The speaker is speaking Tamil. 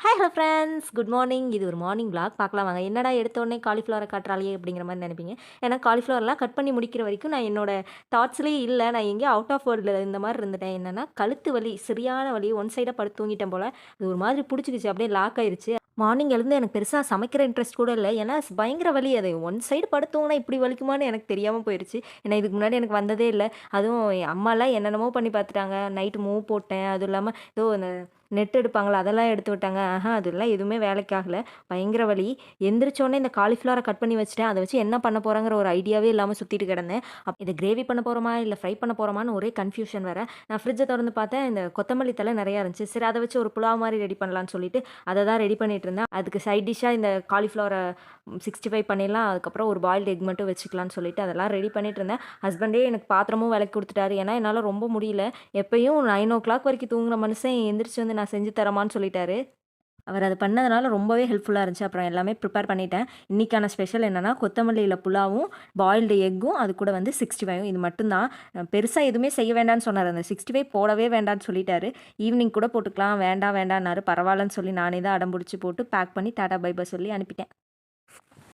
Hello friends, good morning. இது ஒரு மார்னிங் விளாக் பார்க்கலாம் வாங்க. என்னடா எடுத்த உடனே காலிஃப்ளவரை காட்டுறாளே அப்படிங்கிற மாதிரி நினைப்பீங்க. ஏன்னா காலிஃப்ளவர்லாம் கட் பண்ணி முடிக்கிற வரைக்கும் நான் என்னோட தாட்ஸ்லேயே இல்லை. நான் எங்கேயோ அவுட் ஆஃப் வேர்ல்டில் இந்த மாதிரி இருந்துட்டேன். என்னன்னா கழுத்து வலி, சரியான வலி, ஒன் சைடாக படுத்து தூங்கிட்டேன் போல். அது ஒரு மாதிரி பிடிச்சிக்கிச்சு, அப்படியே லாக் ஆயிருச்சு. மார்னிங் எழுந்து எனக்கு பெருசாக சமைக்கிற இன்ட்ரெஸ்ட் கூட இல்லை. ஏன்னா பயங்கர வலி. அது ஒன் சைடு படுத்தோங்கன்னா இப்படி வலிக்குமான்னு எனக்கு தெரியாமல் போயிடுச்சு. ஏன்னா இதுக்கு முன்னாடி எனக்கு வந்ததே இல்லை. அதுவும் என் அம்மாலாம் என்னென்னமோ பண்ணி பார்த்துட்டாங்க. நைட்டு மூவ் போட்டேன். அதுவும் இல்லாமல் ஏதோ இந்த நெட் எடுப்பாங்களா அதெல்லாம் எடுத்து விட்டாங்க. அதெல்லாம் எதுவுமே வேலைக்கு ஆகல. பயங்கர வலி. எந்திரிச்சோனே இந்த காலிஃப்ளவரை கட் பண்ணி வச்சுட்டேன். அதை வச்சு என்ன பண்ண போறேங்கிற ஒரு ஐடியாவே இல்லாம சுத்திட்டு கிடந்தேன். இத கிரேவி பண்ண போறோமா? இல்ல ஃப்ரை பண்ண போறோமான்னு ஒரே கன்ஃப்யூஷன் வேற. நான் ஃப்ரிட்ஜ தொறந்து பார்த்தேன். இந்த கொத்தமல்லி தழை நெறையா இருந்துச்சு. சரி அத வச்சு ஒரு புலாவ் மாரி ரெடி பண்ணலான்னு சொல்லிட்டு, அத தான் ரெடி பண்ணிட்டு இருந்தேன். அதுக்கு சைட் டிஷ்ஷா இந்த காலிஃப்ளவர 65 பண்ணிடலாம். அதுக்கப்புறம் ஒரு பாயில்டு எக் மட்டும் வச்சுக்கலான்னு சொல்லிட்டு அதெல்லாம் ரெடி பண்ணிட்டு இருந்தேன். ஹஸ்பண்டே எனக்கு பாத்திரமும் வெளக்கி குடுத்துட்டாரு. ஏன்னா என்னால ரொம்ப முடியல. எப்பயும் 9:00 வரைக்கும் தூங்குற மனுஷன் எந்திரிச்சு வந்து நான் செஞ்சு தரேம்மான்னு சொல்லிட்டாரு. அவர் அது பண்ணதுனால ரொம்பவே ஹெல்ப்ஃபுல்லா இருந்துச்சு. அப்புறம் எல்லாமே ப்ரிப்பேர் பண்ணிட்டேன். இன்னைக்கான ஸ்பெஷல் என்னன்னா, கொத்தமல்லியில புலாவும், பாயில்டு எக்கும், அது கூட வந்து 65 இது மட்டும் தான். பெருசா எதுவுமே செய்ய வேண்டான்னு சொன்னாரு. அந்த 65 போடவே வேண்டான்னு சொல்லிட்டாரு. ஈவினிங் கூட போட்டுக்கலாம். வேண்டாம் வேண்டான்னாரு. பரவாயில்லன்னு சொல்லி நானே தான் அடம் புடிச்சு போட்டு பேக் பண்ணி டாடா பை பை சொல்லி அனுப்பிட்டேன்.